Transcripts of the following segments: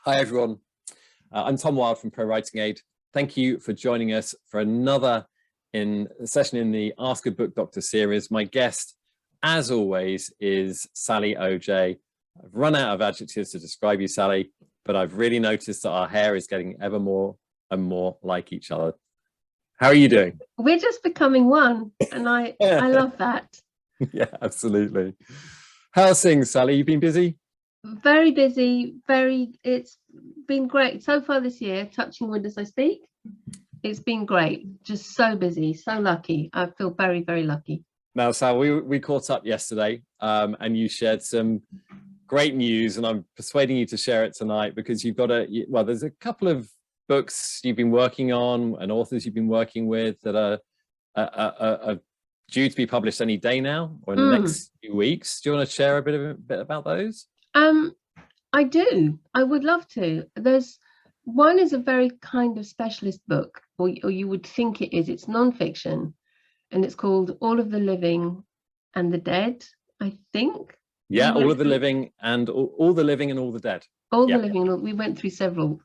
Hi, everyone. I'm Tom Wild from ProWritingAid. Thank you for joining us for another session in the Ask a Book Doctor series. My guest, as always, is Sally OJ. I've run out of adjectives to describe you, Sally, but I've really noticed that our hair is getting ever more and more like each other. How are you doing? We're just becoming one, and I love that. Yeah, absolutely. How's things, Sally? You've been busy? Very busy, it's been great so far this year, touching wood as I speak. It's been great, just so busy, so lucky. I feel very, very lucky. Now, Sal, we caught up yesterday and you shared some great news, and I'm persuading you to share it tonight because you've got there's a couple of books you've been working on and authors you've been working with that are due to be published any day now or in the next few weeks. Do you want to share a bit about those? I do. I would love to. There's one is a very kind of specialist book, or you would think it is. It's non-fiction, and it's called All of the Living and the Dead, I think. Yeah, All of the Living and all the Living and all the Dead. All the Living and we went through several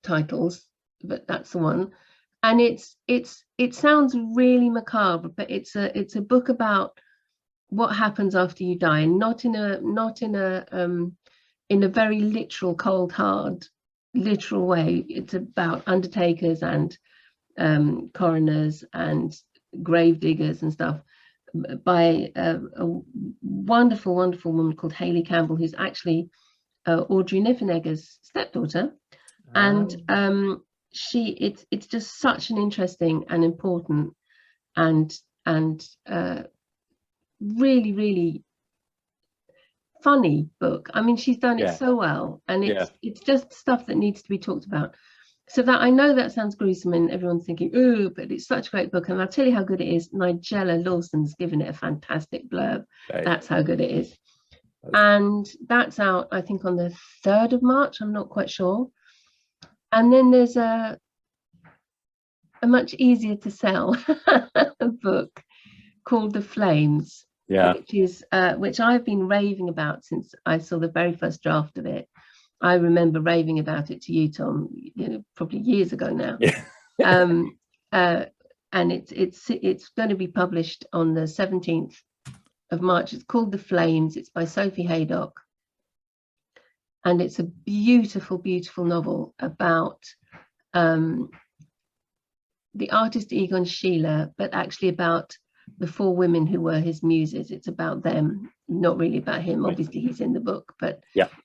titles, but that's the one. And it sounds really macabre, but it's a book about what happens after you die, and not in a very literal, cold hard literal way. It's about undertakers and coroners and grave diggers and stuff, by a wonderful woman called Hayley Campbell, who's actually Audrey Niffenegger's stepdaughter. And it's just such an interesting and important and really funny book. I mean, she's done it so well, and it's just stuff that needs to be talked about. So that, I know that sounds gruesome and everyone's thinking, oh, but it's such a great book. And I'll tell you how good it is. Nigella Lawson's given it a fantastic blurb. Right. That's how good it is. And that's out, I think, on the 3rd of March. I'm not quite sure. And then there's a much easier to sell book called The Flames. Which I've been raving about since I saw the very first draft of it. I remember raving about it to you, Tom, probably years ago now. And it's going to be published on the 17th of March. It's called The Flames. It's by Sophie Haydock, and it's a beautiful novel about the artist Egon Schiele, but actually about the 4 women who were his muses. It's about them, not really about him. Obviously he's in the book, but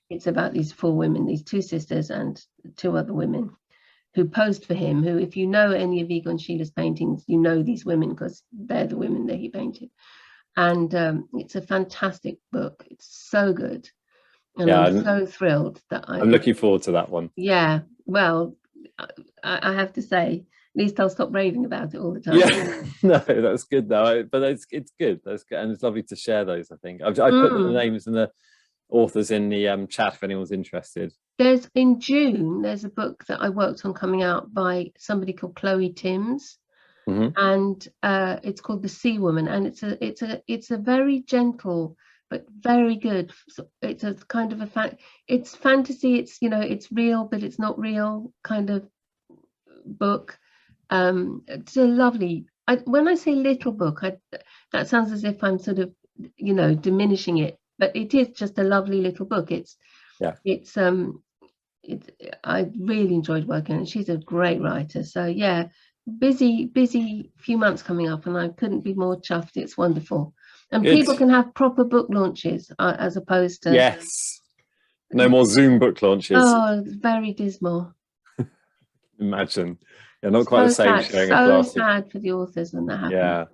it's about these 4 women, these 2 sisters and 2 other women who posed for him, who, if you know any of Egon Schiele's paintings, you know these women because they're the women that he painted. And it's a fantastic book. It's so good, and I'm so thrilled that I'm looking forward to that one. Yeah, well, I have to say, at least I'll stop raving about it all the time. Yeah, no, that's good though. But it's good. That's good, and it's lovely to share those. I think I've put the names and the authors in the chat if anyone's interested. In June, there's a book that I worked on coming out by somebody called Chloe Timms, and it's called The Sea Woman, and it's a very gentle but very good. It's a kind of it's fantasy. It's it's real, but it's not real kind of book. It's a lovely, when I say little book, that sounds as if I'm sort of diminishing it, but it is just a lovely little book. I really enjoyed working on it. She's a great writer. So yeah, busy few months coming up, and I couldn't be more chuffed. It's wonderful, and people can have proper book launches as opposed to no more Zoom book launches. Oh, it's very dismal. Imagine. Yeah, not quite the same. So sad for the authors when that happens. Yeah,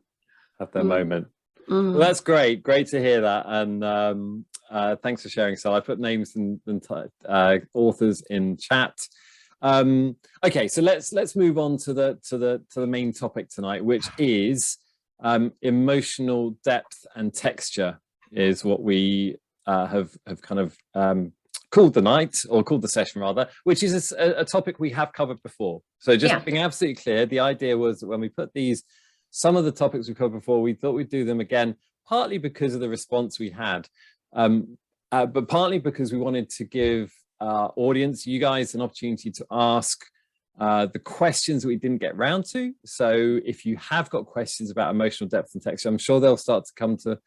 have their moment. Well, that's great to hear that, and thanks for sharing. So I put names and authors in chat. Okay, so let's move on to the main topic tonight, which is emotional depth and texture, is what we have kind of called the night, or called the session rather, which is a topic we have covered before. So just being absolutely clear, the idea was that when we put some of the topics we covered before, we thought we'd do them again, partly because of the response we had, but partly because we wanted to give our audience, you guys, an opportunity to ask the questions that we didn't get round to. So if you have got questions about emotional depth and texture, I'm sure they'll start to come to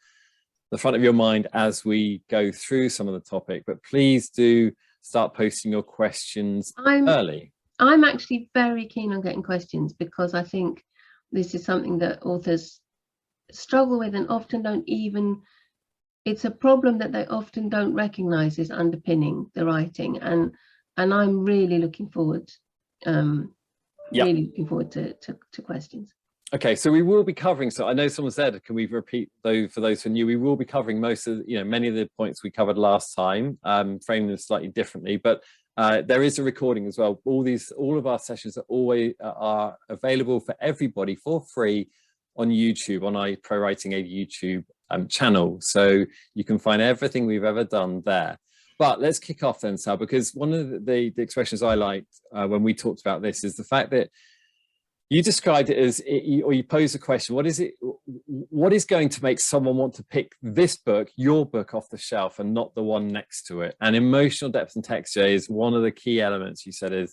the front of your mind as we go through some of the topic, but please do start posting your questions early. I'm actually very keen on getting questions, because I think this is something that authors struggle with and often don't even, it's a problem that they often don't recognize is underpinning the writing, and I'm really looking forward really looking forward to questions. Okay, so we will be covering, so I know someone said, can we repeat though for those who are new, we will be covering most of, many of the points we covered last time, framing them slightly differently, but there is a recording as well. All of our sessions are available for everybody for free on YouTube, on our ProWritingAid YouTube channel. So you can find everything we've ever done there. But let's kick off then, Sal, because one of the expressions I liked when we talked about this is the fact that you described it as, or you posed a question, what is going to make someone want to pick this book, your book, off the shelf and not the one next to it? And emotional depth and texture is one of the key elements you said is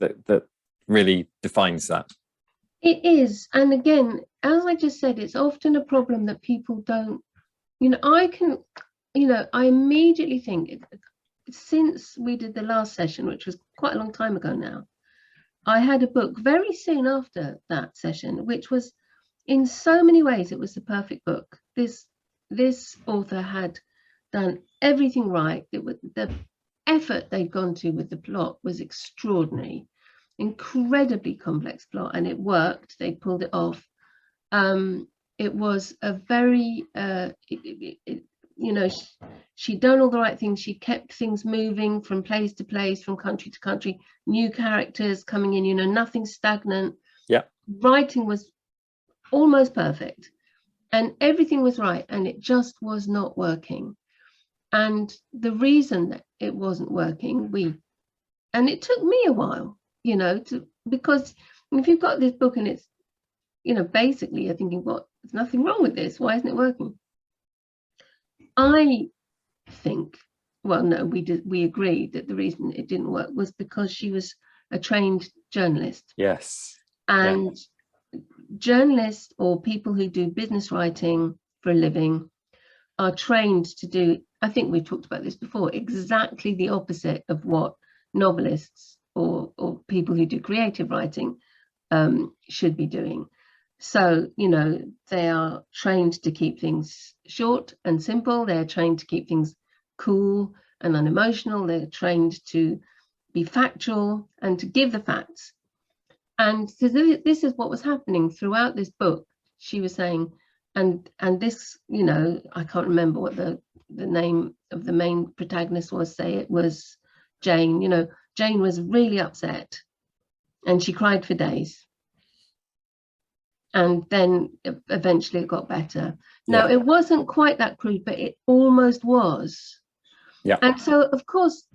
that really defines that. It is. And again, as I just said, it's often a problem that people don't, I immediately think, since we did the last session, which was quite a long time ago now, I had a book very soon after that session, which was, in so many ways, it was the perfect book. This author had done everything right. The effort they'd gone to with the plot was extraordinary, incredibly complex plot, and it worked. They pulled it off. It was a very, she'd done all the right things. She kept things moving from place to place, from country to country, new characters coming in, nothing stagnant. Yeah. Writing was almost perfect and everything was right, and it just was not working. And the reason that it wasn't working, and it took me a while, because if you've got this book and it's, basically you're thinking, what, there's nothing wrong with this, why isn't it working? I think, well, no, we agreed that the reason it didn't work was because she was a trained journalist. Yes. And journalists, or people who do business writing for a living, are trained to do, I think we've talked about this before, exactly the opposite of what novelists or people who do creative writing should be doing. So, they are trained to keep things short and simple. They're trained to keep things cool and unemotional. They're trained to be factual and to give the facts. And so this is what was happening throughout this book. She was saying, and this, I can't remember what the name of the main protagonist was. Say it was Jane. Jane was really upset and she cried for days. And then eventually it got better. Now, it wasn't quite that crude, but it almost was. Yeah. And so, of course,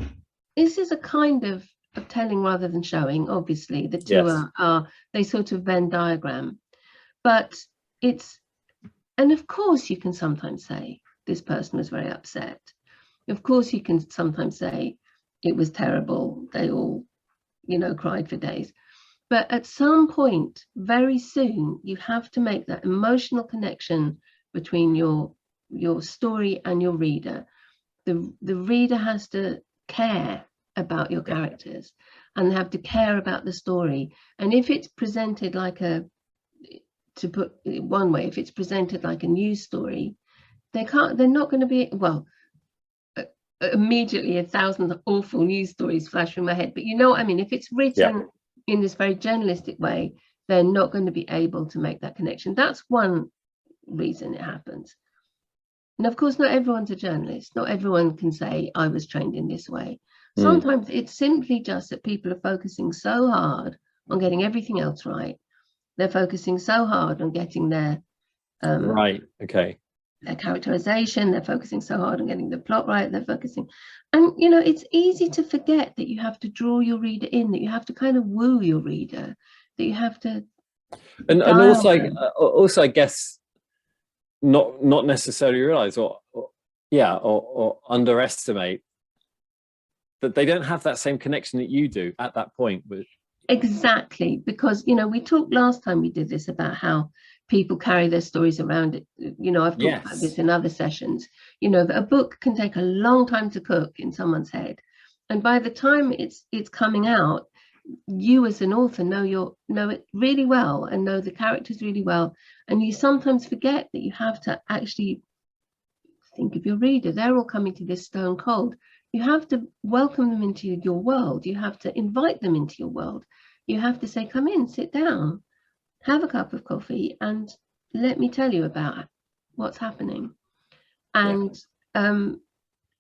this is a kind of telling rather than showing. Obviously, the two are they sort of Venn diagram. But and of course, you can sometimes say this person was very upset. Of course, you can sometimes say it was terrible. They all, cried for days. But at some point, very soon, you have to make that emotional connection between your story and your reader. The reader has to care about your characters, and they have to care about the story. And if it's presented like to put it one way, if it's presented like a news story, they're not going to be, well, immediately 1,000 awful news stories flash through my head. But you know what I mean? If it's written in this very journalistic way, they're not going to be able to make that connection. That's one reason it happens. And of course, not everyone's a journalist. Not everyone can say, I was trained in this way. Sometimes it's simply just that people are focusing so hard on getting everything else right. They're focusing so hard on getting their their characterization. They're focusing so hard on getting the plot right. They're focusing, and it's easy to forget that you have to draw your reader in, that you have to kind of woo your reader, that you have to, and also I guess not necessarily realize or underestimate that they don't have that same connection that you do at that point. Exactly, because, you know, we talked last time we did this about how people carry their stories around it. You know, I've talked about this in other sessions. You know, that a book can take a long time to cook in someone's head, and by the time it's coming out, you as an author know it really well and know the characters really well, and you sometimes forget that you have to actually think of your reader. They're all coming to this stone cold. You have to welcome them into your world. You have to invite them into your world. You have to say, come in, sit down, have a cup of coffee, and let me tell you about what's happening. And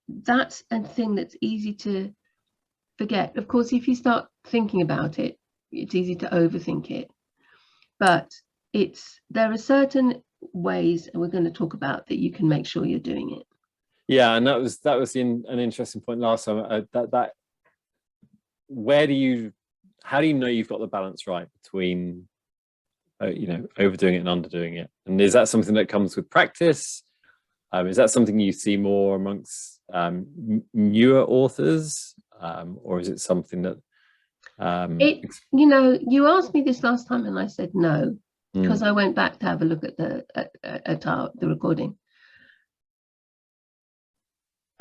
that's a thing that's easy to forget. Of course, if you start thinking about it, it's easy to overthink it. But there are certain ways, and we're going to talk about, that you can make sure you're doing it. Yeah, and that was an interesting point last time. How do you know you've got the balance right between you know, overdoing it and underdoing it? And is that something that comes with practice? Is that something you see more amongst newer authors, or is it something that you know, you asked me this last time and I said no, because I went back to have a look at the recording.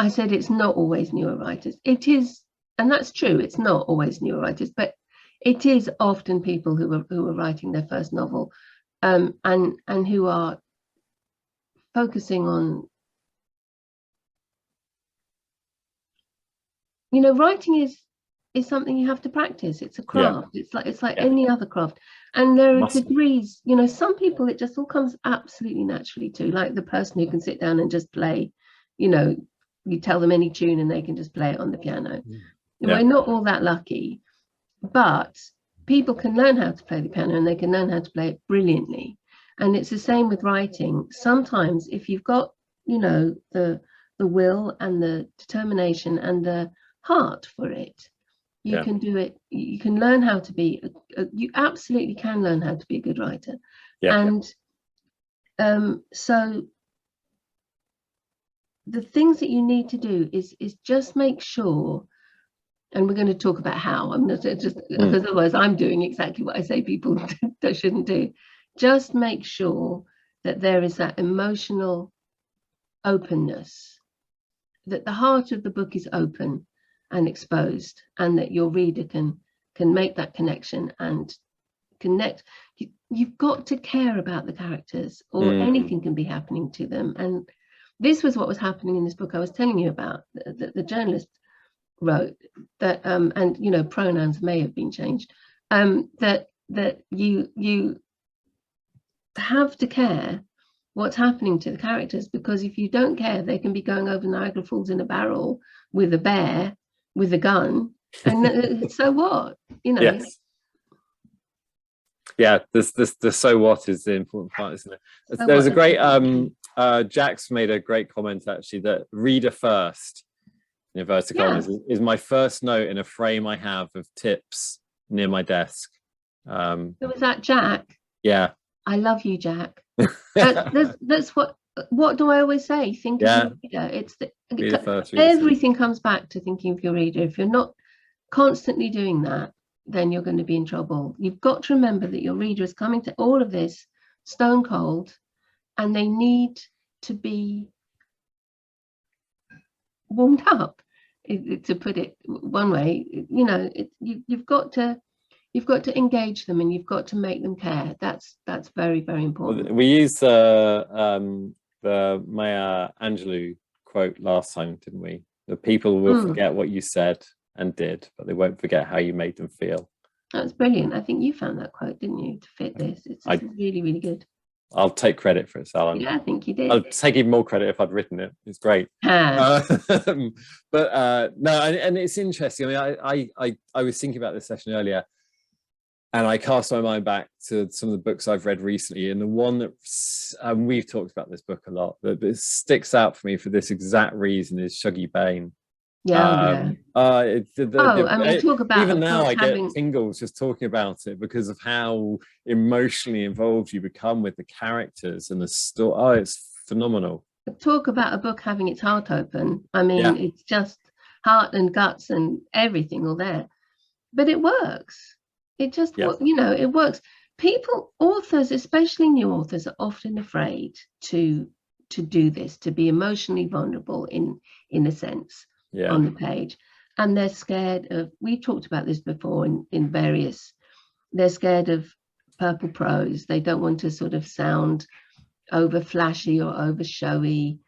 I said it's not always newer writers. It is, and that's true, it's not always newer writers, but it is often people who are writing their first novel, and who are focusing on, you know, writing is something you have to practice. It's a craft. It's like any other craft, and there are degrees. You know, some people it just all comes absolutely naturally to, like the person who can sit down and just play, you know, you tell them any tune and they can just play it on the piano. We're not all that lucky, but people can learn how to play the piano and they can learn how to play it brilliantly. And it's the same with writing. Sometimes if you've got, you know, the will and the determination and the heart for it, you can do it. You can learn how to be you absolutely can learn how to be a good writer. And so the things that you need to do is just make sure, and we're going to talk about how. I'm not just because otherwise I'm doing exactly what I say people shouldn't do. Just make sure that there is that emotional openness, that the heart of the book is open and exposed, and that your reader can make that connection and connect. You've got to care about the characters, or anything can be happening to them. And this was what was happening in this book I was telling you about, that the journalist wrote, that and you know, pronouns may have been changed, that you have to care what's happening to the characters, because if you don't care, they can be going over Niagara Falls in a barrel with a bear with a gun, and so what, you know. The so what is the important part, isn't it? So there's a great Jack's made a great comment actually, that reader first, in inverted commas, is my first note in a frame I have of tips near my desk. So was that Jack? Yeah. I love you, Jack. That's what do I always say? Think of your reader. It's reader first, everything comes back to thinking of your reader. If you're not constantly doing that, then you're going to be in trouble. You've got to remember that your reader is coming to all of this stone cold, and they need to be warmed up, to put it one way. You know, you've got to engage them, and you've got to make them care. That's very, very important. We used the Maya Angelou quote last time, didn't we? The people will forget what you said and did, but they won't forget how you made them feel. That's brilliant. I think you found that quote, didn't you, to fit this? It's really, really good. I'll take credit for it, Sal. Yeah, I think you did. I'll take even more credit if I'd written it. It's great. But no, and it's interesting. I mean, I was thinking about this session earlier, and I cast my mind back to some of the books I've read recently, and the one that we've talked about this book a lot, but it sticks out for me for this exact reason is Shuggie Bain. I mean, talk about, even now I get tingles just talking about it, because of how emotionally involved you become with the characters and the story. Oh, it's phenomenal. Talk about a book having its heart open. I mean, it's just heart and guts and everything all there. But it works. It just, you know, it works. People, authors, especially new authors, are often afraid to do this, to be emotionally vulnerable in a sense on the page. And they're scared of, we talked about this before in various, they're scared of purple prose. They don't want to sort of sound over flashy or over showy.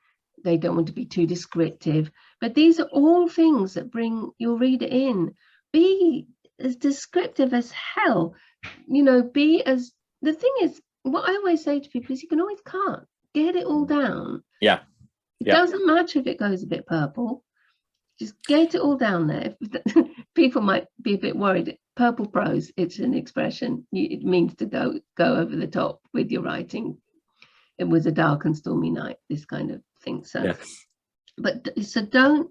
They don't want to be too descriptive. But these are all things that bring your reader in. Be as descriptive as hell. You know, be as, the thing is, what I always say to people is you can always cut, get it all down. Yeah. It doesn't matter if it goes a bit purple. Just get it all down there. People might be a bit worried. Purple prose, it's an expression. It means to go over the top with your writing. It was a dark and stormy night, this kind of thing. So, so don't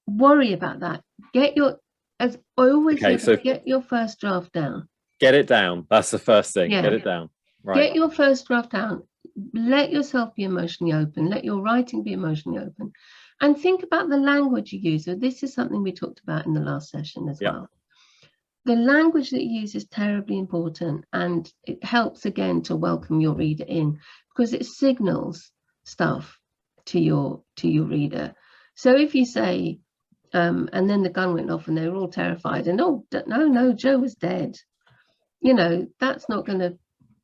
worry about that. Get your, as I always say, so get your first draft down. Get it down. That's the first thing. Get it down. Right. Get your first draft down. Let yourself be emotionally open. Let your writing be emotionally open. And think about the language you use. So this is something we talked about in the last session as well. The language that you use is terribly important, and it helps again to welcome your reader in, because it signals stuff to your reader. So if you say, and then the gun went off and they were all terrified, and oh no, Joe was dead, you know, that's not going to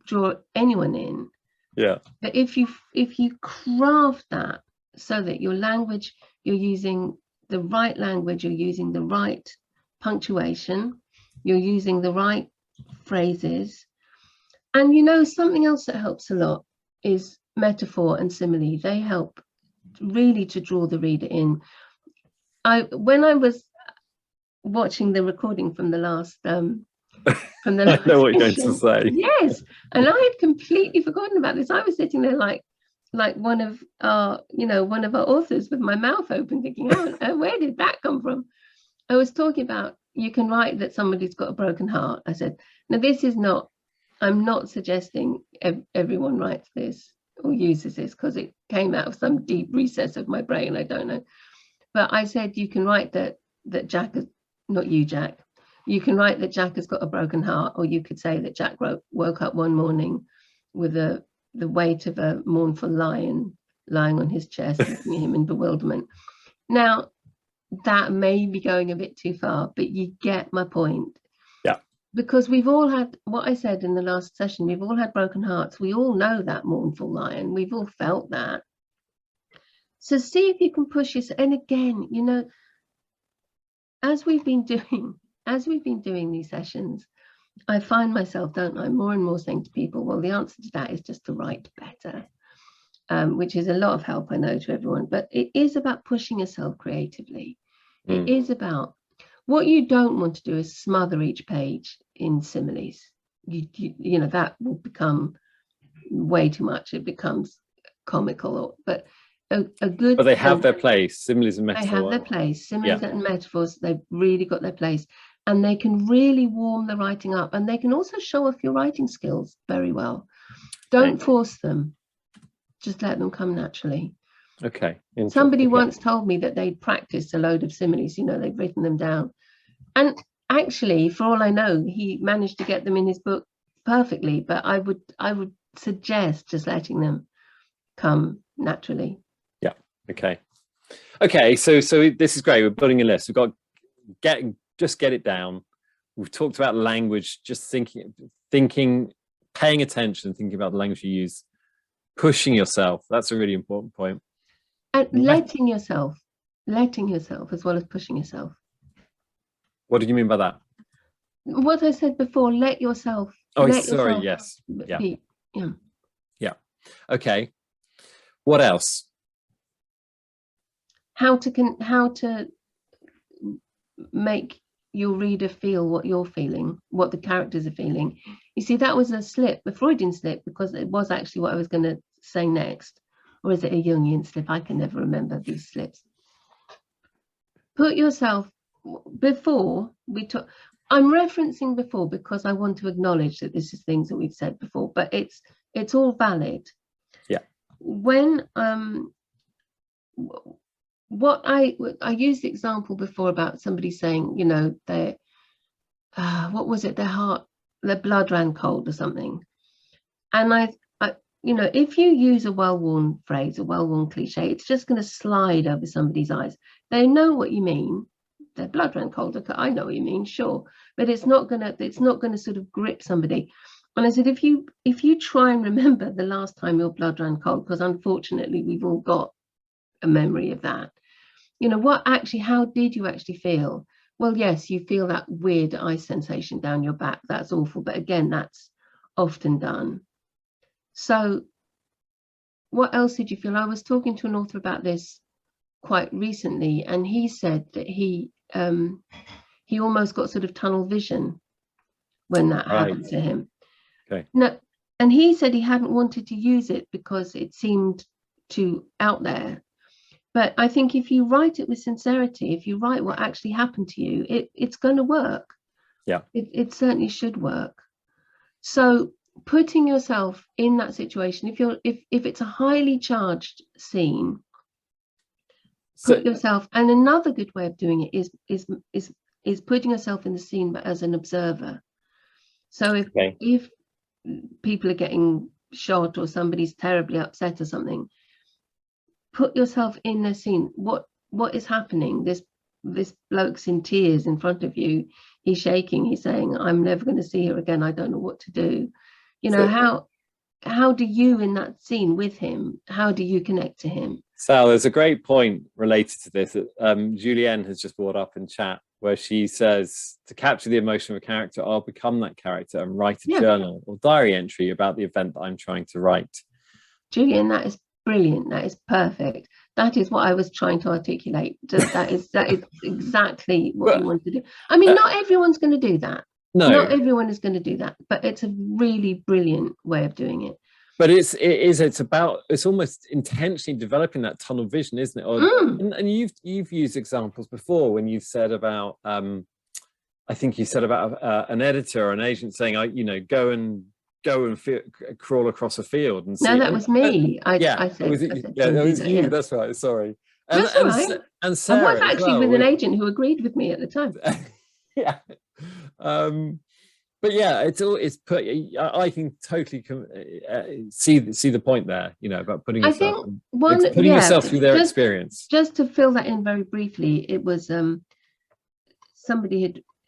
draw anyone in. Yeah. But if you craft that so that your language, you're using the right language, you're using the right punctuation, you're using the right phrases. And you know, something else that helps a lot is metaphor and simile. They help really to draw the reader in. When I was watching the recording from the last I know what you're going to say. Yes, and I had completely forgotten about this. I was sitting there like one of our authors with my mouth open, thinking, oh, where did that come from? I was talking about, you can write that somebody's got a broken heart. I said, now this is not, I'm not suggesting everyone writes this or uses this, because it came out of some deep recess of my brain, I don't know. But I said, you can write that Jack is, not you, Jack, you can write that Jack has got a broken heart, or you could say that Jack woke up one morning with the weight of a mournful lion lying on his chest, looking at him in bewilderment. Now, that may be going a bit too far, but you get my point. Yeah. Because we've all had, what I said in the last session, we've all had broken hearts. We all know that mournful lion. We've all felt that. So see if you can push yourself. And again, you know, as we've been doing these sessions, I find myself, don't I, more and more saying to people, well, the answer to that is just to write better, which is a lot of help, I know, to everyone. But it is about pushing yourself creatively. It is about, what you don't want to do is smother each page in similes. You know, that will become way too much. It becomes comical. But a good... But they have their place, similes and metaphors. They have their place, similes and metaphors. They've really got their place. And they can really warm the writing up, and they can also show off your writing skills very well. Don't force them, just let them come naturally. Okay. Somebody once told me that they'd practiced a load of similes, you know, they've written them down, and actually, for all I know, he managed to get them in his book perfectly. But I would suggest just letting them come naturally. Yeah. Okay, so this is great. We're building a list. We've got just get it down. We've talked about language, just thinking, paying attention, thinking about the language you use, pushing yourself. That's a really important point. And letting yourself as well as pushing yourself. What did you mean by that? What I said before, let yourself. Oh, sorry, yes. Yeah. Okay. What else? How to make your reader feel what you're feeling, what the characters are feeling. You see, that was a Freudian slip, because it was actually what I was going to say next. Or is it a Jungian slip? I can never remember these slips. Put yourself, before we talk, I'm referencing before because I want to acknowledge that this is things that we've said before, but it's all valid. Yeah. When what I used the example before about somebody saying, you know, they what was it, their blood ran cold or something. And I you know, if you use a well-worn phrase, a well-worn cliche, it's just going to slide over somebody's eyes. They know what you mean. Their blood ran cold. Okay, I know what you mean, sure, but it's not gonna sort of grip somebody. And I said, if you try and remember the last time your blood ran cold, because unfortunately we've all got a memory of that. You know, how did you actually feel? Well, yes, you feel that weird ice sensation down your back. That's awful. But again, that's often done. So what else did you feel? I was talking to an author about this quite recently, and he said that he almost got sort of tunnel vision when that happened to him. Okay. No, and he said he hadn't wanted to use it because it seemed too out there. But I think if you write it with sincerity, if you write what actually happened to you, it's going to work. Yeah. It certainly should work. So putting yourself in that situation, if it's a highly charged scene, put yourself, and another good way of doing it is putting yourself in the scene but as an observer. So if people are getting shot or somebody's terribly upset or something, put yourself in the scene. What is happening? This bloke's in tears in front of you. He's shaking. He's saying, "I'm never going to see her again. I don't know what to do." You know, how do you, in that scene with him, how do you connect to him? Sal, there's a great point related to this that Julienne has just brought up in chat, where she says, to capture the emotion of a character, I'll become that character and write a journal or diary entry about the event that I'm trying to write. Julian, that is brilliant. That is perfect. That is what I was trying to articulate. That is exactly what you want to do. I mean, not everyone's going to do that. No, not everyone is going to do that, but it's a really brilliant way of doing it. But it's almost intentionally developing that tunnel vision, isn't it? And you've used examples before when you've said about I think you said about an editor or an agent saying, you know, go and crawl across a field and see. No, that was me. I said that was you. Yeah. That's right. Sorry. That's right. And Sarah, I was actually with an agent who agreed with me at the time. Yeah. But yeah, I can totally see the point there, you know, about putting yourself, yourself through their experience. Just to fill that in very briefly, it was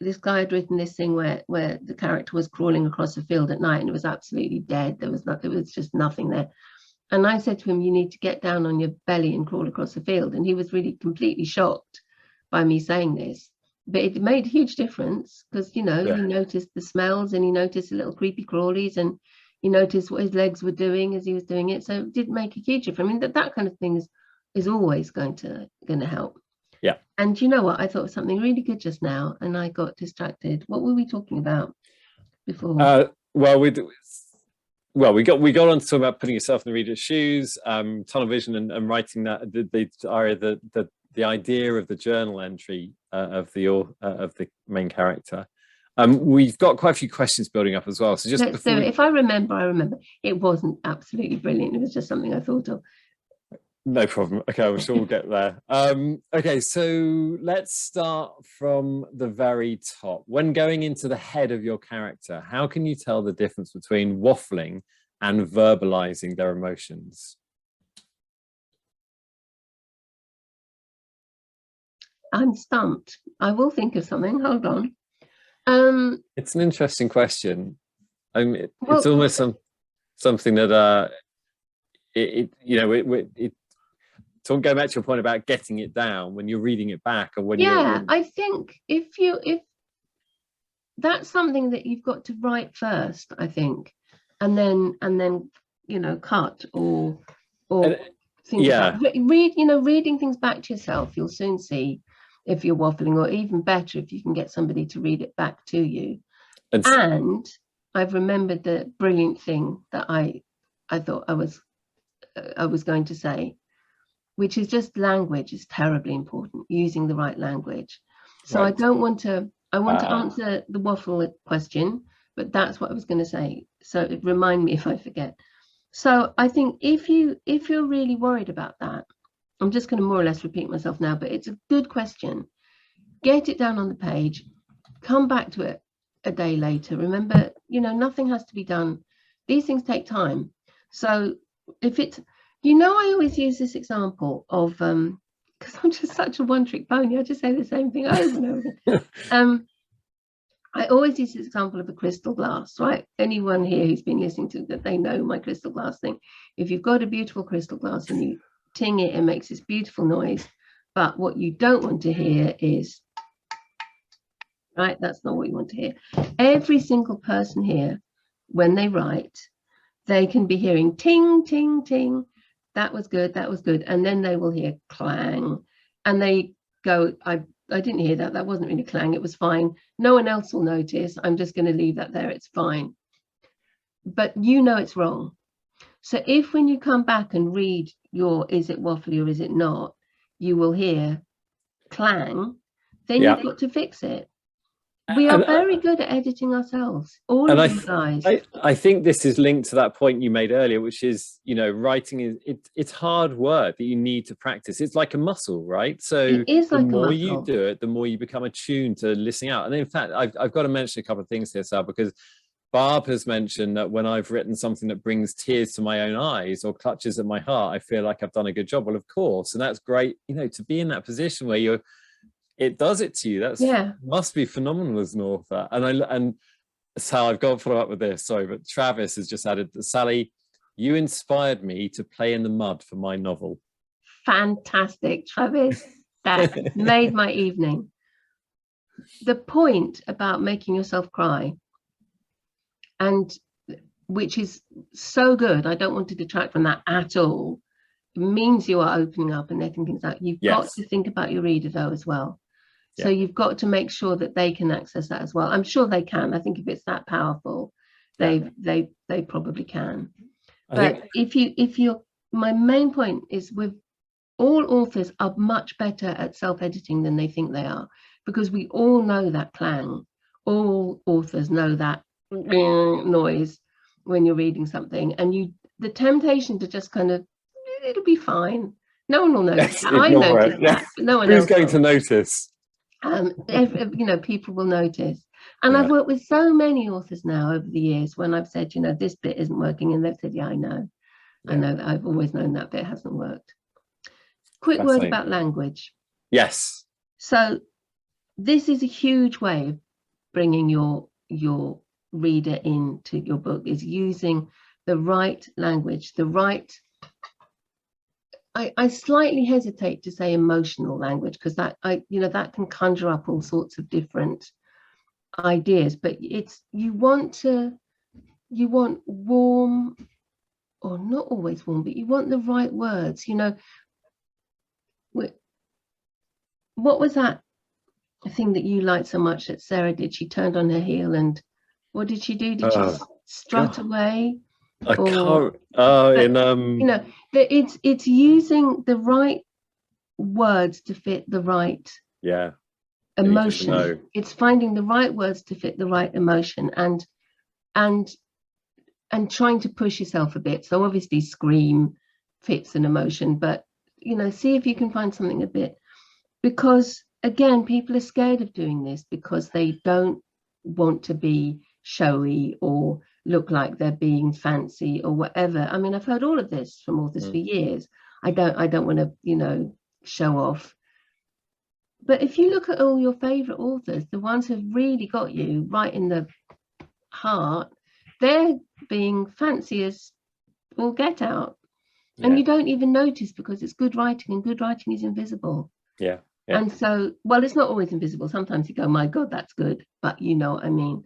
this guy had written this thing where the character was crawling across a field at night and it was absolutely dead. There was just nothing there. And I said to him, you need to get down on your belly and crawl across the field. And he was really completely shocked by me saying this. But it made a huge difference because, you know, he noticed the smells and he noticed the little creepy crawlies and he noticed what his legs were doing as he was doing it. So it did make a huge difference. I mean, that kind of thing is always going to help. Yeah. And you know what? I thought of something really good just now and I got distracted. What were we talking about before? We got on to talk about putting yourself in the reader's shoes, tunnel vision and writing that the idea of the journal entry of the main character. We've got quite a few questions building up as well. So just let's do it. If I remember. It wasn't absolutely brilliant. It was just something I thought of. No problem. Okay, I'm sure we'll get there. Okay, so let's start from the very top. When going into the head of your character, how can you tell the difference between waffling and verbalizing their emotions? I'm stumped. I will think of something. Hold on. It's an interesting question. I mean, it's almost something that so going back to your point about getting it down when you're reading it back, or when I think if that's something that you've got to write first, I think, and then you know, cut or think about reading things back to yourself. You'll soon see if you're waffling, or even better if you can get somebody to read it back to you. And I've remembered the brilliant thing that I thought I was going to say, which is just language is terribly important, using the right language. So I want to answer the waffle question, but that's what I was going to say. So remind me if I forget. So I think if you're really worried about that, I'm just going to more or less repeat myself now, but it's a good question. Get it down on the page, come back to it a day later. Remember, you know, nothing has to be done. These things take time. So if it's, you know, I always use this example of, because I'm just such a one-trick pony, I just say the same thing over and over again. I always use this example of a crystal glass, right? Anyone here who's been listening to that, they know my crystal glass thing. If you've got a beautiful crystal glass and you ting it, it makes this beautiful noise. But what you don't want to hear is, right? That's not what you want to hear. Every single person here, when they write, they can be hearing ting, ting, ting. That was good, that was good. And then they will hear clang. And they go, I didn't hear that. That wasn't really clang. It was fine. No one else will notice. I'm just going to leave that there. It's fine. But you know it's wrong. So if when you come back and read your is it waffly or is it not, you will hear clang, then you've got to fix it. We are very good at editing ourselves, all of you guys. I think this is linked to that point you made earlier, which is, you know, writing is it's hard work that you need to practice. It's like a muscle, right? So it is like the more you do it, the more you become attuned to listening out. And in fact, I've got to mention a couple of things here, Sal, because Barb has mentioned that when I've written something that brings tears to my own eyes or clutches at my heart, I feel like I've done a good job. Well, of course, and that's great, you know, to be in that position where it does it to you. That's must be phenomenal as an author. And Sal, I've got to follow up with this. Sorry, but Travis has just added that, Sally, you inspired me to play in the mud for my novel. Fantastic, Travis. That made my evening. The point about making yourself cry, and which is so good, I don't want to detract from that at all, it means you are opening up and letting things out. You've got to think about your reader though as well. So you've got to make sure that they can access that as well. I'm sure they can. I think if it's that powerful, they probably can. But if you're, my main point is, with all authors are much better at self-editing than they think they are, because we all know that clang. All authors know that noise when you're reading something, and the temptation to just kind of, it'll be fine. No one will notice. I noticed that, but no one else. Who's going to notice? You know, people will notice. And I've worked with so many authors now over the years when I've said, you know, this bit isn't working, and they've said, yeah, I know that, I've always known that bit hasn't worked. Quick word about language. Yes. So this is a huge way of bringing your reader into your book, is using the right language, the right, I slightly hesitate to say emotional language, because that that can conjure up all sorts of different ideas, but you want warm, or not always warm, but you want the right words. You know, what was that thing that you liked so much that Sarah did? She turned on her heel, and what did she do? Did she strut away? I can't. You know, it's using the right words to fit the right emotion. It's finding the right words to fit the right emotion, and trying to push yourself a bit. So obviously scream fits an emotion, but you know, see if you can find something a bit, because again, people are scared of doing this because they don't want to be showy or look like they're being fancy or whatever. I mean, I've heard all of this from authors for years. I don't want to, you know, show off. But if you look at all your favorite authors, the ones who've really got you right in the heart, they're being fancy as all get out. And you don't even notice, because it's good writing, and good writing is invisible. And so, well, it's not always invisible. Sometimes you go, my God, that's good. But you know what I mean.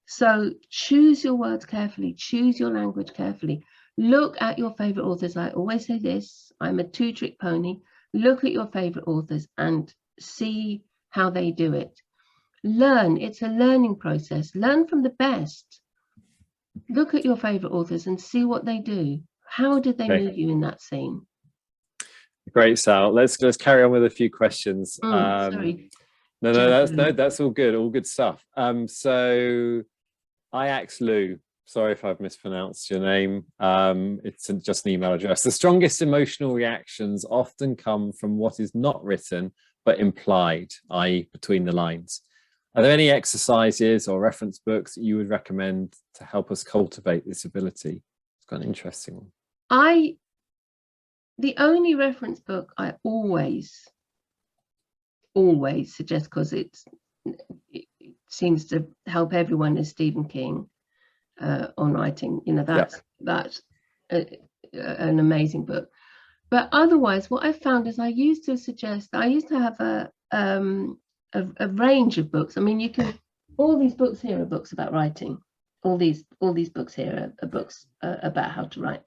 So choose your words carefully, choose your language carefully. Look at your favorite authors. I always say this, I'm a two-trick pony. Look at your favorite authors and see how they do it. Learn, it's a learning process. Learn from the best. Look at your favorite authors and see what they do. How did they move you in that scene? Great, Sal. Let's carry on with a few questions. Sorry. No, that's all good. All good stuff. So I asked Lou, sorry if I've mispronounced your name. It's just an email address. The strongest emotional reactions often come from what is not written, but implied, i.e. between the lines. Are there any exercises or reference books that you would recommend to help us cultivate this ability? It's quite an interesting one. The only reference book I always suggest, because it seems to help everyone, is Stephen King on writing. You know, that's an amazing book. But otherwise, what I found is I used to have a range of books. I mean, all these books here are books about writing. All these books here are books about how to write.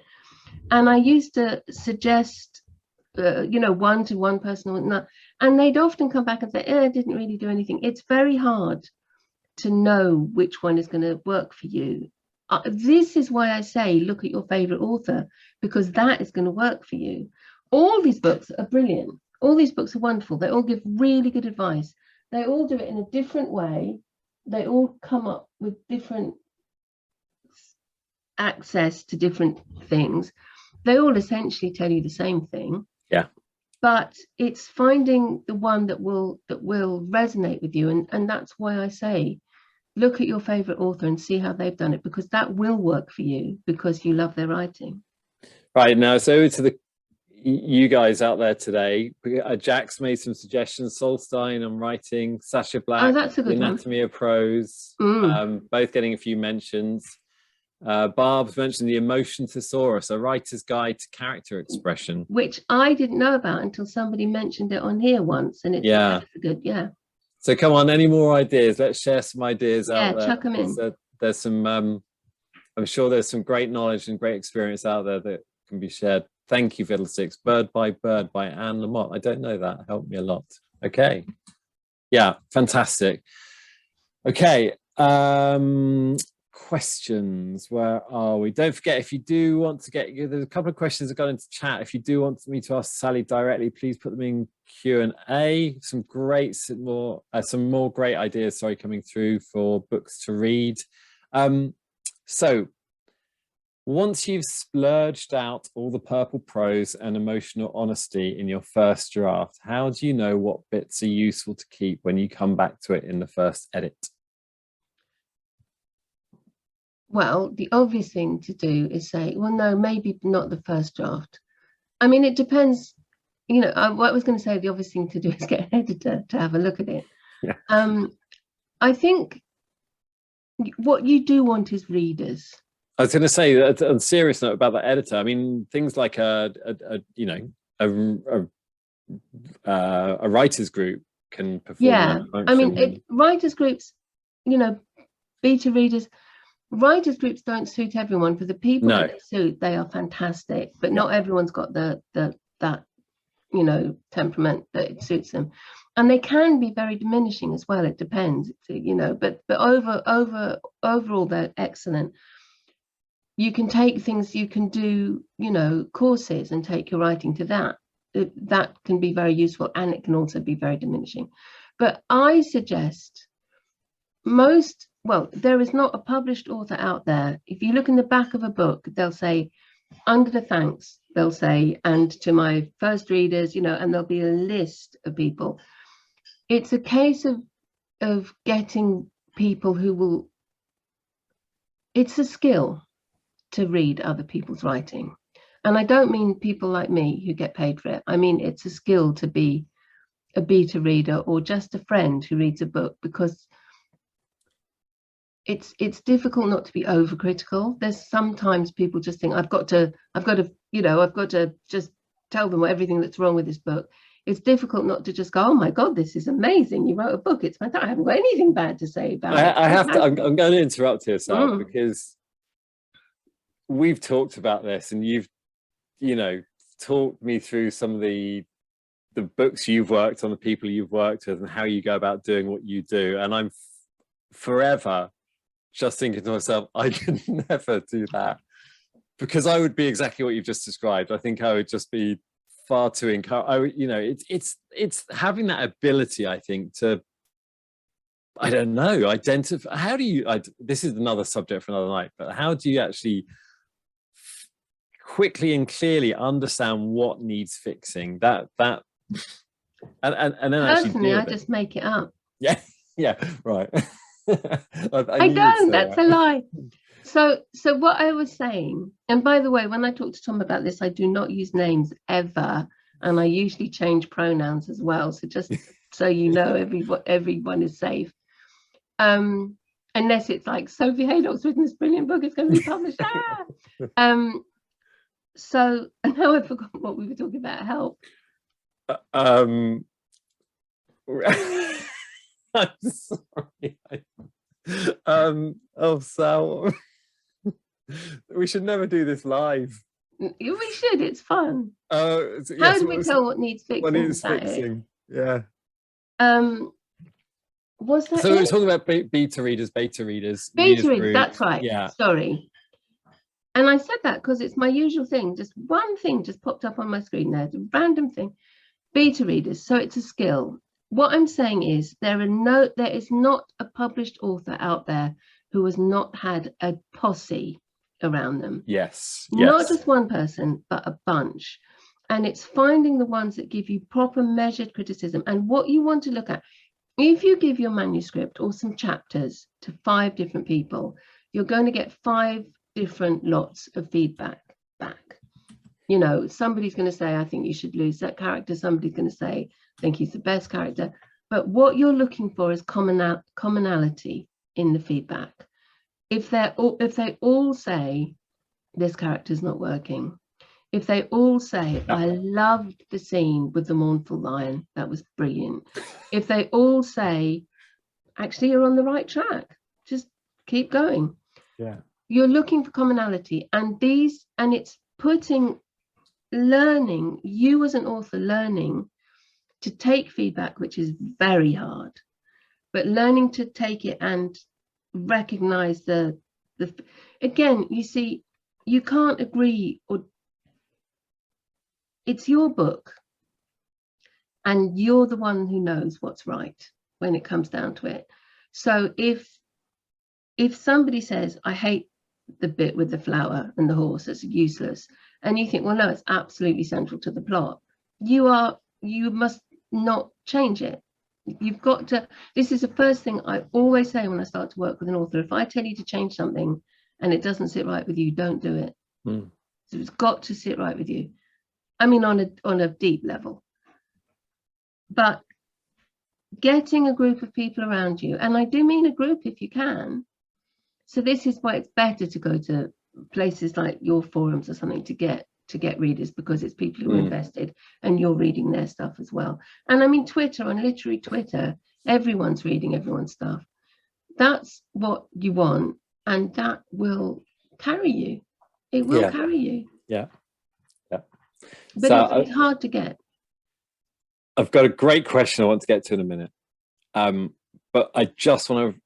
And I used to suggest, one-to-one personal, and they'd often come back and say, it didn't really do anything. It's very hard to know which one is going to work for you. This is why I say, look at your favorite author, because that is going to work for you. All these books are brilliant. All these books are wonderful. They all give really good advice. They all do it in a different way. They all come up with different access to different things. They all essentially tell you the same thing. Yeah. But it's finding the one that will resonate with you. And that's why I say, look at your favorite author and see how they've done it, because that will work for you because you love their writing. Right, now, so to you guys out there today, Jack's made some suggestions. Solstein on writing, Sacha Black, that's a good Anatomy of Prose, both getting a few mentions. Barb's mentioned the Emotion Thesaurus, a writer's guide to character expression, which I didn't know about until somebody mentioned it on here once, and it's good. Yeah. So come on, any more ideas? Let's share some ideas out there. Chuck them in. There's some, I'm sure there's some great knowledge and great experience out there that can be shared. Thank you, Fiddlesticks. Bird by Anne Lamott. I don't know that. Helped me a lot. Okay. Yeah, fantastic. Okay. Questions. Where are we? Don't forget, if you do want to get, there's a couple of questions that got into chat. If you do want me to ask Sally directly, please put them in Q&A. Some more great ideas, coming through for books to read. So once you've splurged out all the purple prose and emotional honesty in your first draft, how do you know what bits are useful to keep when you come back to it in the first edit? Well, the obvious thing to do is say, well, no, maybe not the first draft. I mean, it depends. What I was going to say, the obvious thing to do is get an editor to have a look at it. Yeah. I think what you do want is readers. I was going to say, on a serious note about the editor, I mean, things like a writers group can perform. Yeah, I mean, writers groups, beta readers. Writers groups don't suit everyone. For the people that they suit, they are fantastic, but not everyone's got that temperament that it suits them, and they can be very diminishing as well. It depends, but overall they're excellent. You can take things, you can do courses and take your writing to that. That can be very useful, and it can also be very diminishing. But I suggest there is not a published author out there. If you look in the back of a book, they'll say, under the thanks, they'll say, and to my first readers, and there'll be a list of people. It's a case of getting people who will, it's a skill to read other people's writing. And I don't mean people like me who get paid for it. I mean, it's a skill to be a beta reader or just a friend who reads a book, because it's difficult not to be overcritical. There's sometimes people just think I've got to just tell them everything that's wrong with this book. It's difficult not to just go, oh my God, this is amazing. You wrote a book. It's fantastic. I haven't got anything bad to say about it. I'm going to interrupt here, Sal, because we've talked about this, and you've, talked me through some of the books you've worked on, the people you've worked with, and how you go about doing what you do. And I'm forever just thinking to myself, I could never do that, because I would be exactly what you've just described. I think I would just be far too it's having that ability, I think, to I don't know, identify, how do you, this is another subject for another night, but how do you actually quickly and clearly understand what needs fixing? And then Personally, I just make it up. Yeah, yeah, right. I don't, that's a lie. So what I was saying, and by the way, when I talk to Tom about this, I do not use names ever, and I usually change pronouns as well. So just so you know, everyone is safe. Unless it's like Sophie Haydock's written this brilliant book, it's going to be published. So, and now I've forgotten what we were talking about. Help. I'm sorry. Oh, Sal. We should never do this live. We should, it's fun. Yes, how do we tell what needs fixing? What needs fixing? Yeah. Was that so we're talking about beta readers, that's right. Yeah, sorry. And I said that because it's my usual thing. Just one thing just popped up on my screen there, a random thing. Beta readers, so it's a skill. What I'm saying is there is not a published author out there who has not had a posse around them. Yes. Not just one person, but a bunch. And it's finding the ones that give you proper measured criticism. And what you want to look at, if you give your manuscript or some chapters to 5 different people, you're going to get 5 different lots of feedback back. You know, somebody's going to say, I think you should lose that character. Somebody's going to say, I think he's the best character. But what you're looking for is commonality in the feedback. If they all say this character's not working, if they all say I loved the scene with the mournful lion, that was brilliant, if they all say actually you're on the right track, just keep going. Yeah, you're looking for commonality, and it's learning, you as an author learning to take feedback, which is very hard, but learning to take it and recognize the again, you see, you can't agree, or it's your book and you're the one who knows what's right when it comes down to it. So if somebody says, I hate the bit with the flower and the horse, it's useless, and you think, well, no, it's absolutely central to the plot, you must not change it. You've got to, this is the first thing I always say when I start to work with an author. If I tell you to change something and it doesn't sit right with you, don't do it. So it's got to sit right with you. I mean, on a deep level. But getting a group of people around you, and I do mean a group if you can. So this is why it's better to go to places like your forums or something to get readers, because it's people who are invested and you're reading their stuff as well. And I mean, Twitter, on literary Twitter, everyone's reading everyone's stuff. That's what you want, and that will carry you. It will carry you. Yeah. But so it's hard to get. I've got a great question I want to get to in a minute. But I just want to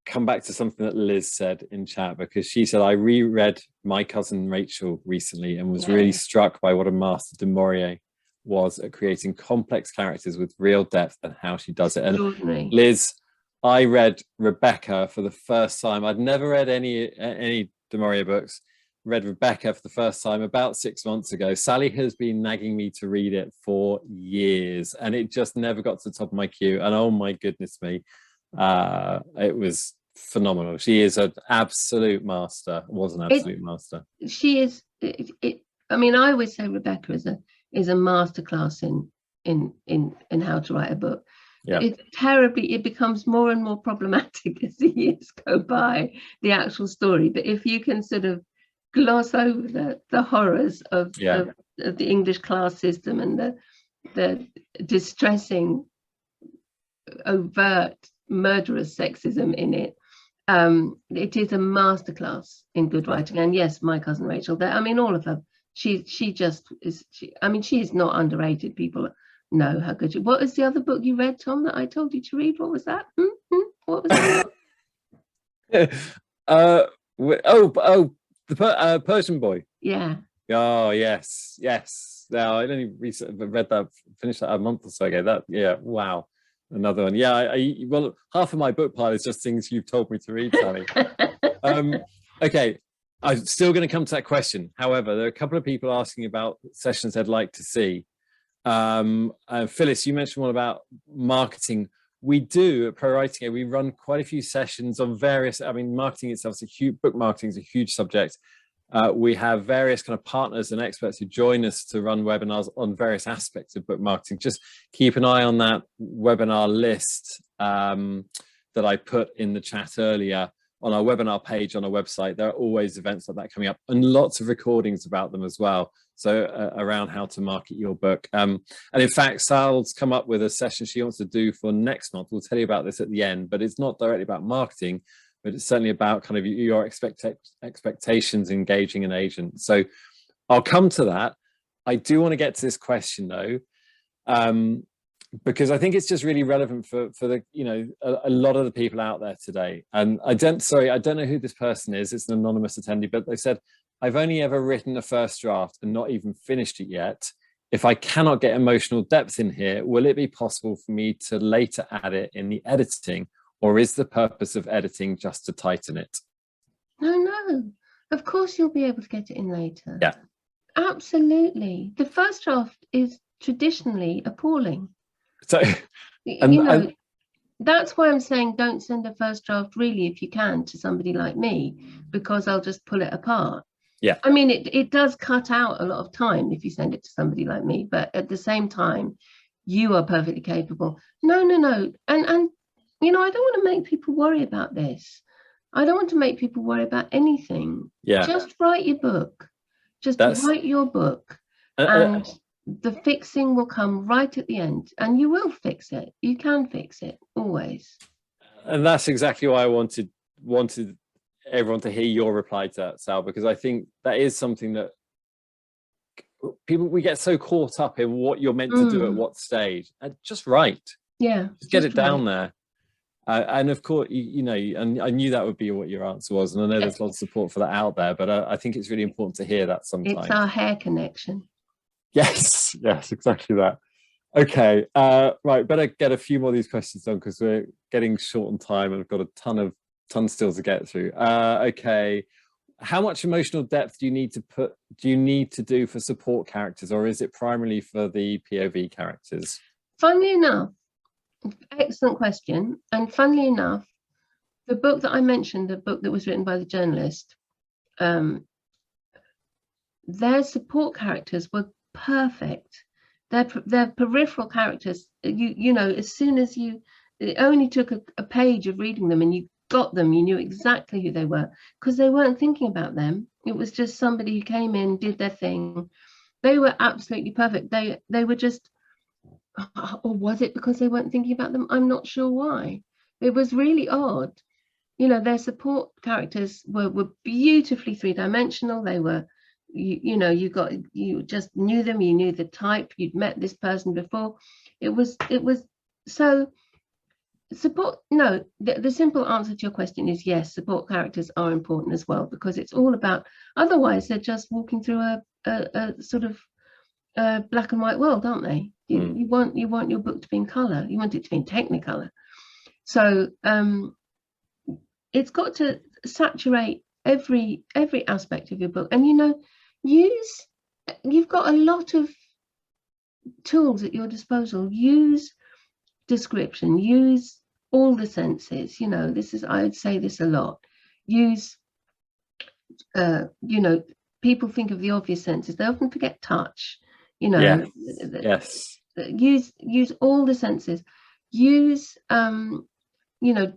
come back to something that Liz said in chat, because she said, I reread My Cousin Rachel recently and was really struck by what a master du Maurier was at creating complex characters with real depth and how she does it. And Liz, I read Rebecca for the first time. I'd never read any du Maurier books. Read Rebecca for the first time about 6 months ago. Sally has been nagging me to read it for years, and it just never got to the top of my queue. And oh my goodness me, it was phenomenal. She is an absolute master. Was an absolute master. She is. I mean, I always say Rebecca is a masterclass in how to write a book. Yeah. It becomes more and more problematic as the years go by, the actual story. But if you can sort of gloss over the horrors of the English class system and the distressing, overt, murderous sexism in it, it is a masterclass in good writing. And yes, My Cousin Rachel, I mean, all of her, she just is. I mean, she is not underrated. People know how good she. What was the other book you read, Tom, that I told you to read? What was that? What was that? The Persian Boy. Yeah. Oh yes. Now I only recently read that, finished that a month or so ago. Wow. another one. Yeah, well, half of my book pile is just things you've told me to read, Sally. Okay, I'm still going to come to that question. However, there are a couple of people asking about sessions they'd like to see. Phyllis, you mentioned one about marketing. We do at ProWritingAid, we run quite a few sessions on various, I mean, marketing itself is a huge, book marketing is a huge subject. We have various kind of partners and experts who join us to run webinars on various aspects of book marketing. Just keep an eye on that webinar list that I put in the chat earlier. On our webinar page on our website, there are always events like that coming up, and lots of recordings about them as well. So around how to market your book. And in fact, Sal's come up with a session she wants to do for next month. We'll tell you about this at the end, but it's not directly about marketing, but it's certainly about kind of your expectations engaging an agent. So I'll come to that. I do want to get to this question though, because I think it's just really relevant for the, you know, a lot of the people out there today. And I don't know who this person is. It's an anonymous attendee, but they said, I've only ever written a first draft and not even finished it yet. If I cannot get emotional depth in here, will it be possible for me to later add it in the editing? Or is the purpose of editing just to tighten it? No, of course you'll be able to get it in later. Yeah. Absolutely. The first draft is traditionally appalling. So, that's why I'm saying don't send a first draft really, if you can, to somebody like me, because I'll just pull it apart. Yeah. I mean, it does cut out a lot of time if you send it to somebody like me, but at the same time, you are perfectly capable. No. And you know, I don't want to make people worry about this. I don't want to make people worry about anything. Yeah. Just write your book. Write your book. And the fixing will come right at the end, and you will fix it. You can fix it always. And that's exactly why I wanted everyone to hear your reply to that, Sal, because I think that is something that we get so caught up in what you're meant to do at what stage. And just write. Yeah. Just get it down there. And of course, you know, and I knew that would be what your answer was. And I know there's lots of support for that out there, but I think it's really important to hear that sometimes. It's our hair connection. Yes, exactly that. Okay, right, better get a few more of these questions done because we're getting short on time and I've got a ton still to get through. Okay, how much emotional depth do you need to do for support characters, or is it primarily for the POV characters? Funnily enough, excellent question. And funnily enough, the book that I mentioned, the book that was written by the journalist, their support characters were perfect. Their peripheral characters, you know, as soon as it only took a page of reading them and you got them, you knew exactly who they were, because they weren't thinking about them. It was just somebody who came in, did their thing. They were absolutely perfect. They were just, or was it because they weren't thinking about them? I'm not sure why. It was really odd. You know, their support characters were beautifully three-dimensional. They were, you just knew them, you knew the type, you'd met this person before. It was so support. No, the simple answer to your question is yes, support characters are important as well, because it's all about, otherwise they're just walking through a sort of black and white world, aren't they? You want your book to be in color, you want it to be in technicolor. So it's got to saturate every aspect of your book. And you know, you've got a lot of tools at your disposal. Use description, use all the senses. You know, I would say this a lot. Use you know, people think of the obvious senses, they often forget touch. You know, yes. Use all the senses. Use you know,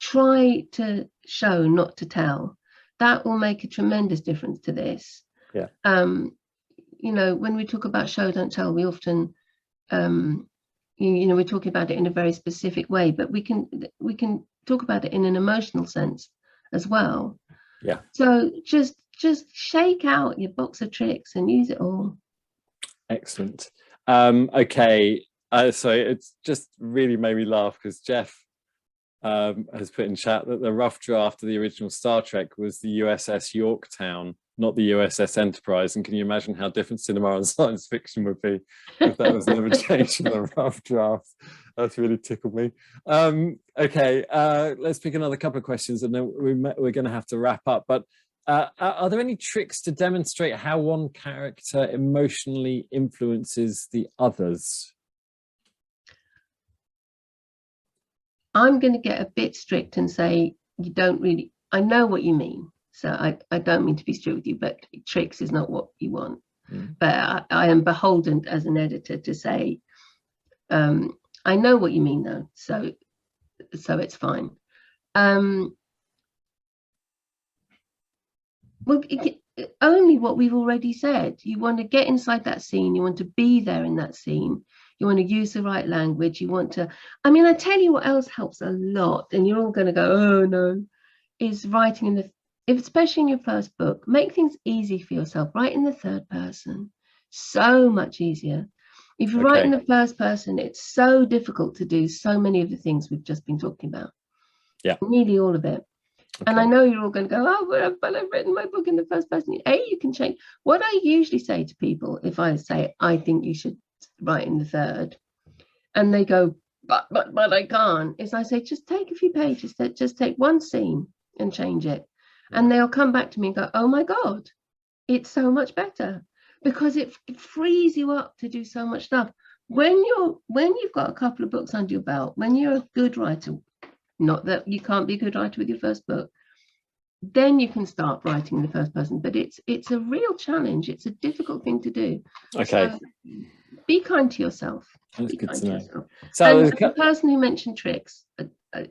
try to show, not to tell. That will make a tremendous difference to this. Yeah. You know, when we talk about show, don't tell, we often you know, we're talking about it in a very specific way, but we can talk about it in an emotional sense as well. Yeah. So just shake out your box of tricks and use it all. Excellent. Okay, so it's just really made me laugh because Jeff has put in chat that the rough draft of the original Star Trek was the USS Yorktown, not the USS Enterprise. And can you imagine how different cinema and science fiction would be if that was never changed in a rough draft? That's really tickled me. Okay, let's pick another couple of questions, and then we're going to have to wrap up. But are there any tricks to demonstrate how one character emotionally influences the others? I'm going to get a bit strict and say, you don't really, I know what you mean. So I don't mean to be strict with you, but tricks is not what you want. But I am beholden as an editor to say, I know what you mean though. So it's fine. Well, only what we've already said. You want to get inside that scene. You want to be there in that scene. You want to use the right language. You want to, I mean, I tell you what else helps a lot, and you're all going to go, oh no, is writing in the, especially in your first book, make things easy for yourself. Write in the third person. So much easier. If you write in the first person, it's so difficult to do so many of the things we've just been talking about. Yeah. Nearly all of it. And I know you're all going to go, oh, but I've written my book in the first person. You can change. What I usually say to people, if I say, I think you should write in the third, and they go, but I can't, is I say, just take a few pages, just take one scene and change it. And they'll come back to me and go, oh my God, it's so much better, because it frees you up to do so much stuff. When you've got a couple of books under your belt, when you're a good writer, not that you can't be a good writer with your first book, then you can start writing in the first person. But it's a real challenge. It's a difficult thing to do. Okay. So be kind to yourself. That's be good kind to know. yourself. So and the person who mentioned tricks, I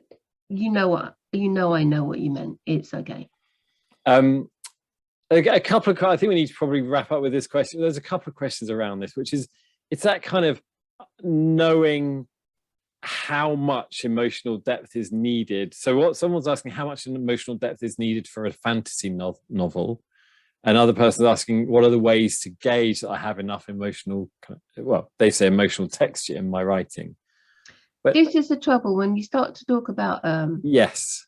know what you meant. It's okay. A couple of, I think we need to probably wrap up with this question. There's a couple of questions around this, which is, it's that kind of knowing how much emotional depth is needed. So what someone's asking, how much emotional depth is needed for a fantasy novel? Another person's asking, what are the ways to gauge that I have enough emotional, well, they say emotional texture in my writing. But this is the trouble when you start to talk about yes,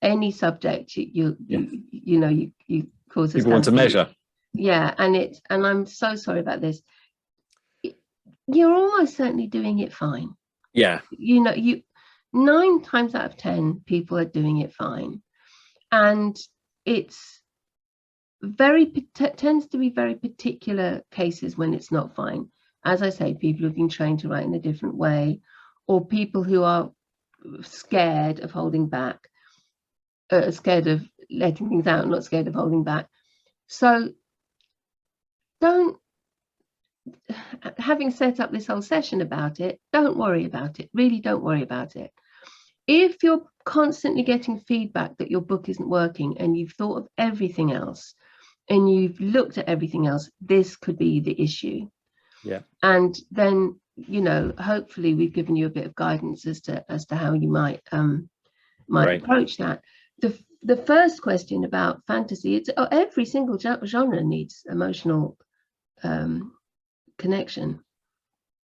any subject, you cause people want to measure. Yeah, and I'm so sorry about this. You're almost certainly doing it fine. Yeah. 9 times out of 10 people are doing it fine, and it's tends to be very particular cases when it's not fine. As I say, people who've been trained to write in a different way, or people who are scared of holding back, scared of letting things out, not scared of holding back. So having set up this whole session about it, don't worry about it. Really don't worry about it. If you're constantly getting feedback that your book isn't working, and you've thought of everything else and you've looked at everything else, this could be the issue. Yeah. And then, hopefully we've given you a bit of guidance as to how you might approach that. The first question about fantasy, it's every single genre needs emotional connection.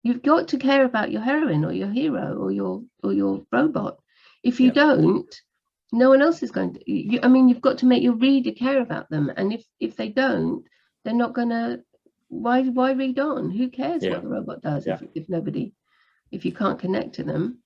You've got to care about your heroine or your hero or your robot. If you don't, no one else is going to. You've got to make your reader care about them, and if they don't, they're not going to. Why read on? Who cares what the robot does if you can't connect to them?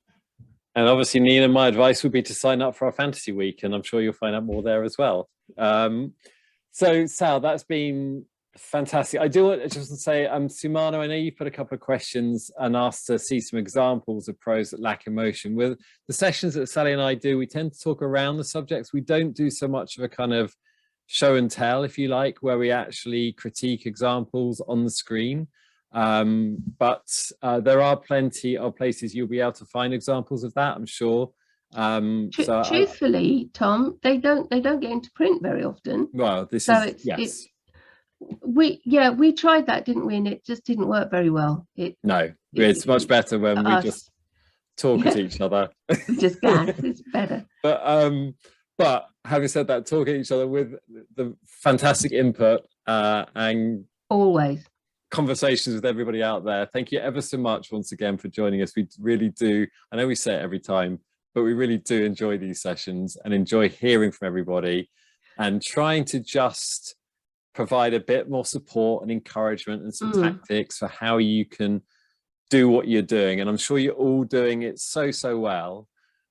And obviously, Nina, my advice would be to sign up for our fantasy week, and I'm sure you'll find out more there as well. So Sal, that's been fantastic. I do want to just say, Sumano, I know you put a couple of questions and asked to see some examples of prose that lack emotion. With the sessions that Sally and I do, we tend to talk around the subjects. We don't do so much of a kind of show and tell, if you like, where we actually critique examples on the screen. But there are plenty of places you'll be able to find examples of that, I'm sure. Truthfully, Tom, they don't get into print very often. Well, we tried that, didn't we? And it just didn't work very well. It's much better when we just talk at each other. Just gas, it's better. But having said that, talk at each other with the fantastic input and always conversations with everybody out there. Thank you ever so much once again for joining us. We really do. I know we say it every time, but we really do enjoy these sessions and enjoy hearing from everybody and trying to just provide a bit more support and encouragement and some tactics for how you can do what you're doing. And I'm sure you're all doing it so well.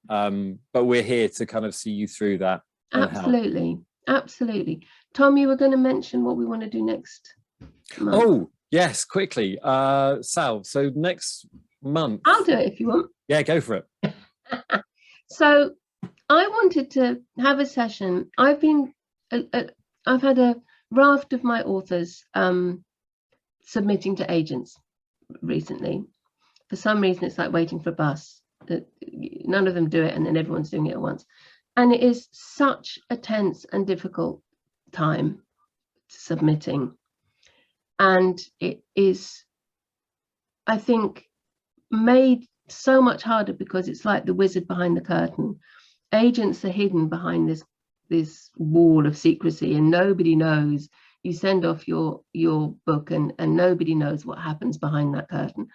But we're here to kind of see you through that. Absolutely. Absolutely. Tom, you were going to mention what we want to do next month. Oh, yes, quickly. Sal, so next month. I'll do it if you want. Yeah, go for it. So I wanted to have a session. I've had a raft of my authors submitting to agents recently. For some reason, it's like waiting for a bus. None of them do it, and then everyone's doing it at once. And it is such a tense and difficult time submitting. And it is, I think, made so much harder because it's like the wizard behind the curtain. Agents are hidden behind this wall of secrecy, and nobody knows. You send off your book and nobody knows what happens behind that curtain.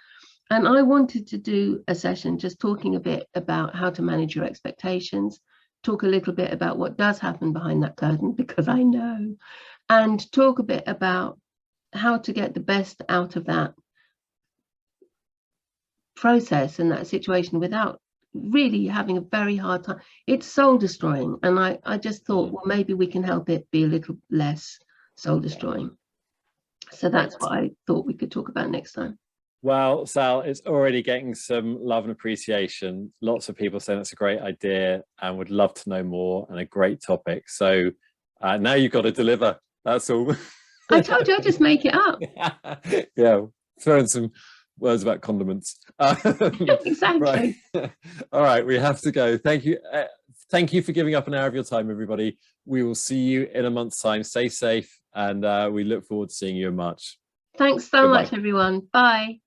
And I wanted to do a session just talking a bit about how to manage your expectations, talk a little bit about what does happen behind that curtain, because I know, and talk a bit about how to get the best out of that process and that situation without really having a very hard time. It's soul destroying, and I just thought, well, maybe we can help it be a little less soul destroying. So that's what I thought we could talk about next time. Well, Sal, it's already getting some love and appreciation. Lots of people saying it's a great idea and would love to know more, and a great topic. So now you've got to deliver. That's all. I told you I'd just make it up. Yeah, throwing some words about condiments. Exactly. Right. All right, we have to go. Thank you. Thank you for giving up an hour of your time, everybody. We will see you in a month's time. Stay safe, and we look forward to seeing you in March. Thanks so much, everyone. Bye.